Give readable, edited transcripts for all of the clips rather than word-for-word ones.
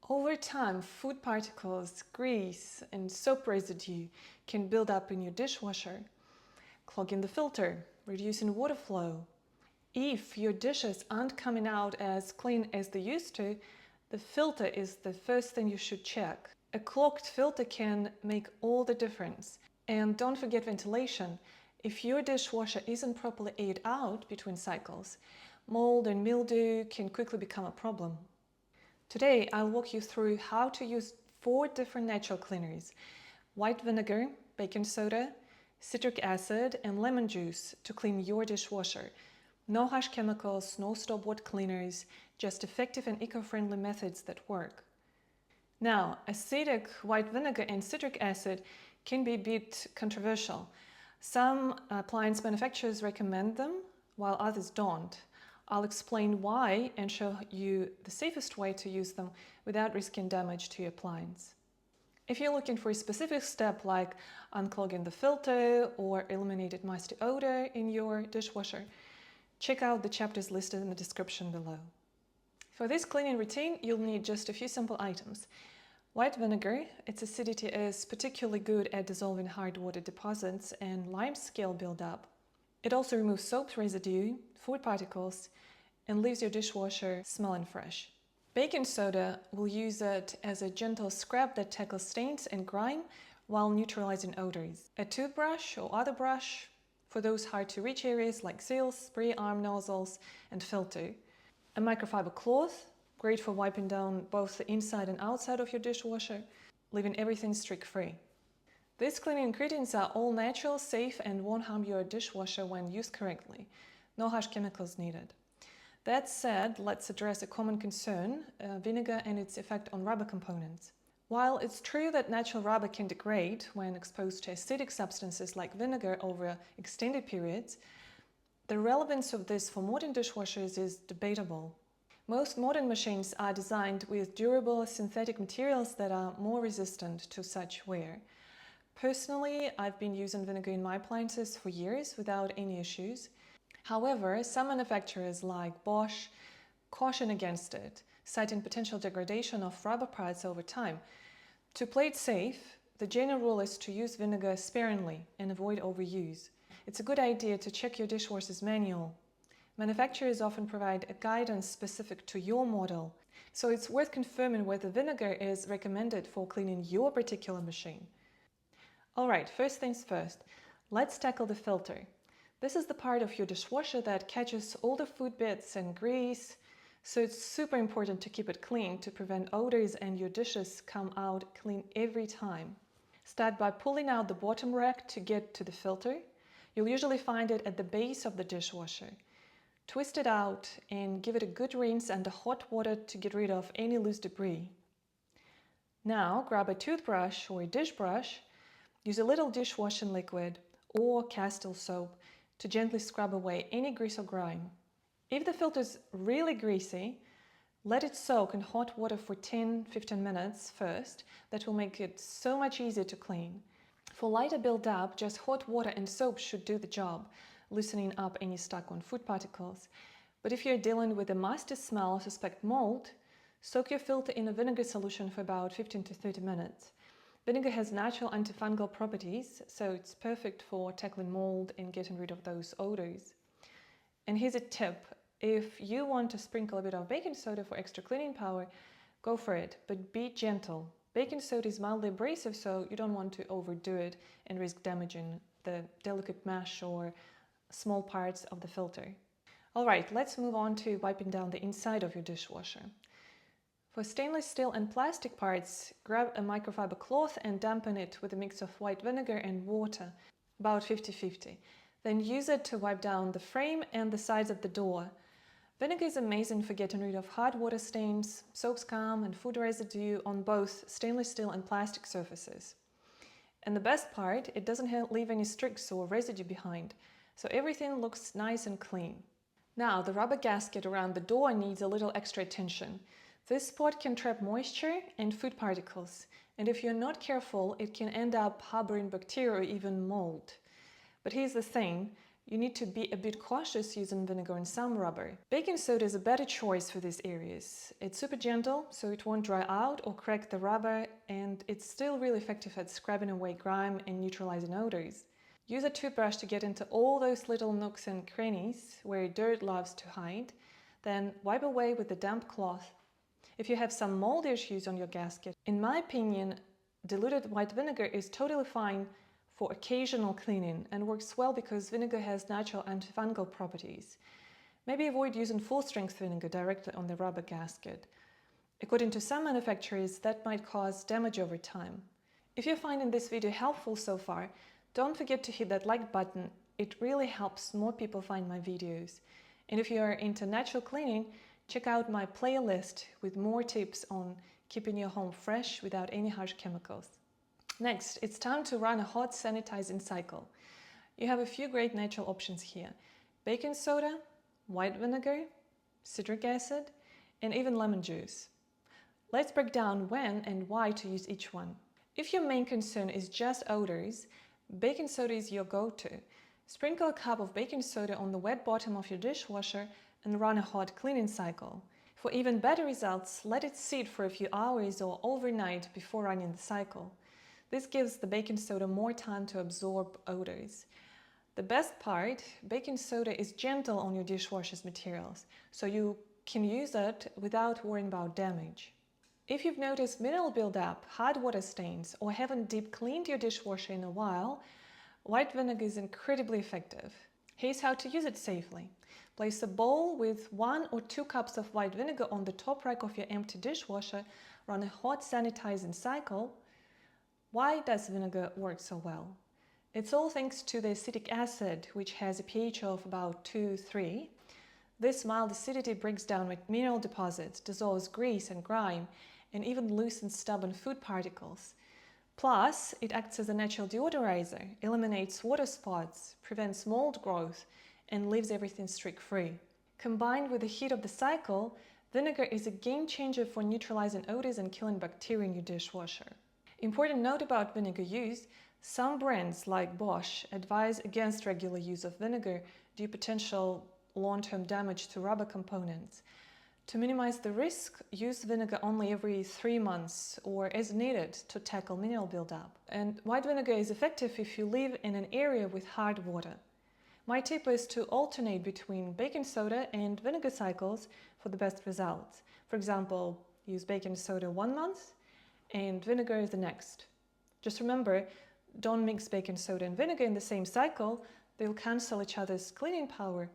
Over time, food particles, grease, and soap residue can build up in your dishwasher, clogging the filter, reducing water flow. If your dishes aren't coming out as clean as they used to, the filter is the first thing you should check. A clogged filter can make all the difference. And don't forget ventilation. If your dishwasher isn't properly aired out between cycles, mold and mildew can quickly become a problem. Today, I'll walk you through how to use 4 different natural cleaners: white vinegar, baking soda, citric acid, and lemon juice to clean your dishwasher. No harsh chemicals, no store-bought cleaners, just effective and eco-friendly methods that work. Now, acidic white vinegar and citric acid can be a bit controversial. Some appliance manufacturers recommend them, while others don't. I'll explain why and show you the safest way to use them without risking damage to your appliance. If you're looking for a specific step like unclogging the filter or eliminating musty odor in your dishwasher, check out the chapters listed in the description below. For this cleaning routine, you'll need just a few simple items. White vinegar, its acidity is particularly good at dissolving hard water deposits and lime scale buildup. It also removes soap residue, food particles, and leaves your dishwasher smelling fresh. Baking soda will use it as a gentle scrub that tackles stains and grime while neutralizing odors. A toothbrush or other brush for those hard-to-reach areas like seals, spray arm nozzles, and filter. A microfiber cloth, great for wiping down both the inside and outside of your dishwasher, leaving everything streak-free. These cleaning ingredients are all natural, safe, and won't harm your dishwasher when used correctly. No harsh chemicals needed. That said, let's address a common concern, vinegar and its effect on rubber components. While it's true that natural rubber can degrade when exposed to acidic substances like vinegar over extended periods, the relevance of this for modern dishwashers is debatable. Most modern machines are designed with durable synthetic materials that are more resistant to such wear. Personally, I've been using vinegar in my appliances for years without any issues. However, some manufacturers like Bosch caution against it, citing potential degradation of rubber parts over time. To play it safe, the general rule is to use vinegar sparingly and avoid overuse. It's a good idea to check your dishwasher's manual. Manufacturers often provide a guidance specific to your model, so it's worth confirming whether vinegar is recommended for cleaning your particular machine. Alright, first things first, let's tackle the filter. This is the part of your dishwasher that catches all the food bits and grease, so it's super important to keep it clean to prevent odors and your dishes come out clean every time. Start by pulling out the bottom rack to get to the filter. You'll usually find it at the base of the dishwasher. Twist it out and give it a good rinse under hot water to get rid of any loose debris. Now grab a toothbrush or a dish brush. Use a little dishwashing liquid or Castile soap to gently scrub away any grease or grime. If the filter is really greasy, let it soak in hot water for 10-15 minutes first. That will make it so much easier to clean. For lighter build-up, just hot water and soap should do the job, loosening up any stuck-on food particles. But if you're dealing with a musty smell or suspect mold, soak your filter in a vinegar solution for about 15 to 30 minutes. Vinegar has natural antifungal properties, so it's perfect for tackling mold and getting rid of those odors. And here's a tip. If you want to sprinkle a bit of baking soda for extra cleaning power, go for it, but be gentle. Baking soda is mildly abrasive, so you don't want to overdo it and risk damaging the delicate mesh or small parts of the filter. Alright, let's move on to wiping down the inside of your dishwasher. For stainless steel and plastic parts, grab a microfiber cloth and dampen it with a mix of white vinegar and water, about 50-50. Then use it to wipe down the frame and the sides of the door. Vinegar is amazing for getting rid of hard water stains, soap scum and food residue on both stainless steel and plastic surfaces. And the best part, it doesn't leave any streaks or residue behind, so everything looks nice and clean. Now, the rubber gasket around the door needs a little extra attention. This spot can trap moisture and food particles, and if you're not careful, it can end up harboring bacteria or even mold. But here's the thing, You need to be a bit cautious using vinegar in some rubber. Baking soda is a better choice for these areas. It's super gentle, so it won't dry out or crack the rubber, and it's still really effective at scrubbing away grime and neutralizing odors. Use a toothbrush to get into all those little nooks and crannies where dirt loves to hide, then wipe away with a damp cloth. If you have some mold issues on your gasket, in my opinion, diluted white vinegar is totally fine for occasional cleaning and works well because vinegar has natural antifungal properties. Maybe avoid using full-strength vinegar directly on the rubber gasket. According to some manufacturers, that might cause damage over time. If you're finding this video helpful so far, don't forget to hit that like button. It really helps more people find my videos. And if you are into natural cleaning, check out my playlist with more tips on keeping your home fresh without any harsh chemicals. Next, it's time to run a hot sanitizing cycle. You have a few great natural options here: baking soda, white vinegar, citric acid, and even lemon juice. Let's break down when and why to use each one. If your main concern is just odors, baking soda is your go-to. Sprinkle a cup of baking soda on the wet bottom of your dishwasher and run a hot cleaning cycle. For even better results, let it sit for a few hours or overnight before running the cycle. This gives the baking soda more time to absorb odors. The best part, baking soda is gentle on your dishwasher's materials, so you can use it without worrying about damage. If you've noticed mineral buildup, hard water stains, or haven't deep cleaned your dishwasher in a while, white vinegar is incredibly effective. Here's how to use it safely. Place a bowl with 1 or 2 cups of white vinegar on the top rack of your empty dishwasher, run a hot sanitizing cycle. Why does vinegar work so well? It's all thanks to the acetic acid, which has a pH of about 2-3. This mild acidity breaks down mineral deposits, dissolves grease and grime, and even loosens stubborn food particles. Plus, it acts as a natural deodorizer, eliminates water spots, prevents mold growth, and leaves everything streak-free. Combined with the heat of the cycle, vinegar is a game changer for neutralizing odors and killing bacteria in your dishwasher. Important note about vinegar use: some brands like Bosch advise against regular use of vinegar due to potential long-term damage to rubber components. To minimize the risk, use vinegar only every 3 months or as needed to tackle mineral buildup. And white vinegar is effective if you live in an area with hard water. My tip is to alternate between baking soda and vinegar cycles for the best results. For example, use baking soda 1 month and vinegar the next. Just remember, don't mix baking soda and vinegar in the same cycle. They'll cancel each other's cleaning power.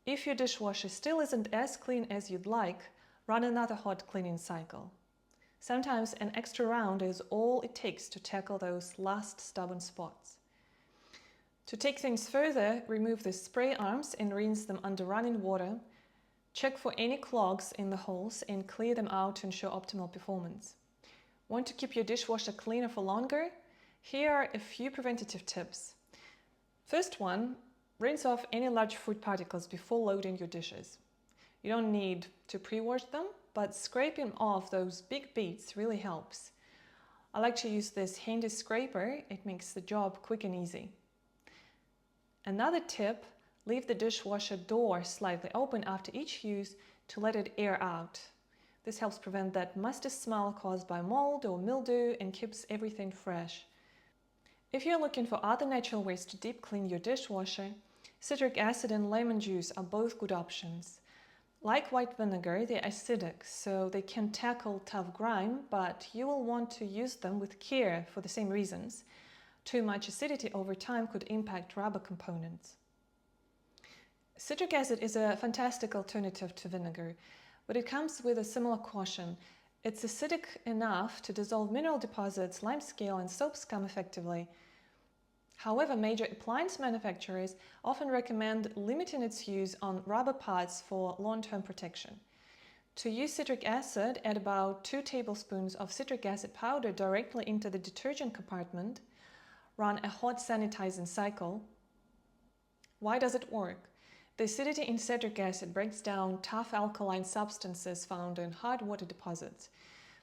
If your dishwasher still isn't as clean as you'd like, run another hot cleaning cycle. Sometimes an extra round is all it takes to tackle those last stubborn spots. To take things further, remove the spray arms and rinse them under running water. Check for any clogs in the holes and clear them out to ensure optimal performance. Want to keep your dishwasher cleaner for longer? Here are a few preventative tips. First one, rinse off any large food particles before loading your dishes. You don't need to pre-wash them, but scraping off those big beads really helps. I like to use this handy scraper. It makes the job quick and easy. Another tip, leave the dishwasher door slightly open after each use to let it air out. This helps prevent that musty smell caused by mold or mildew and keeps everything fresh. If you're looking for other natural ways to deep clean your dishwasher, citric acid and lemon juice are both good options. Like white vinegar, they're acidic, so they can tackle tough grime, but you will want to use them with care for the same reasons. Too much acidity over time could impact rubber components. Citric acid is a fantastic alternative to vinegar, but it comes with a similar caution. It's acidic enough to dissolve mineral deposits, limescale, and soap scum effectively. However, major appliance manufacturers often recommend limiting its use on rubber parts for long-term protection. To use citric acid, add about 2 tablespoons of citric acid powder directly into the detergent compartment. Run a hot sanitizing cycle. Why does it work? The acidity in citric acid breaks down tough alkaline substances found in hard water deposits.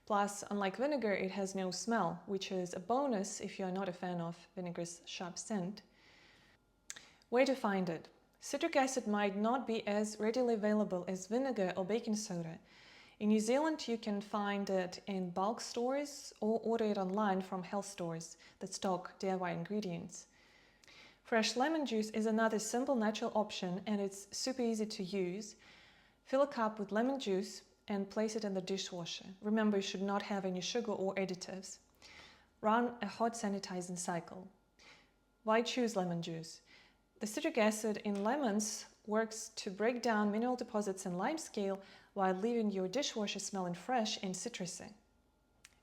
Plus, unlike vinegar, it has no smell, which is a bonus if you are not a fan of vinegar's sharp scent. Where to find it? Citric acid might not be as readily available as vinegar or baking soda. In New Zealand, you can find it in bulk stores or order it online from health stores that stock DIY ingredients. Fresh lemon juice is another simple natural option, and it's super easy to use. Fill a cup with lemon juice and place it in the dishwasher. Remember, you should not have any sugar or additives. Run a hot sanitizing cycle. Why choose lemon juice? The citric acid in lemons works to break down mineral deposits in limescale while leaving your dishwasher smelling fresh and citrusy.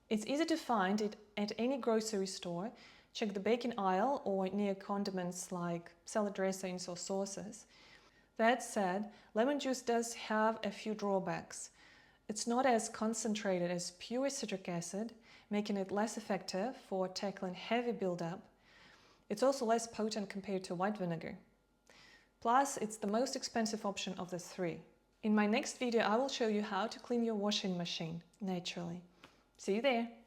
It's easy to find it at any grocery store. Check the baking aisle or near condiments like salad dressings or sauces. That said, lemon juice does have a few drawbacks. It's not as concentrated as pure citric acid, making it less effective for tackling heavy buildup. It's also less potent compared to white vinegar. Plus, it's the most expensive option of the three. In my next video, I will show you how to clean your washing machine naturally. See you there!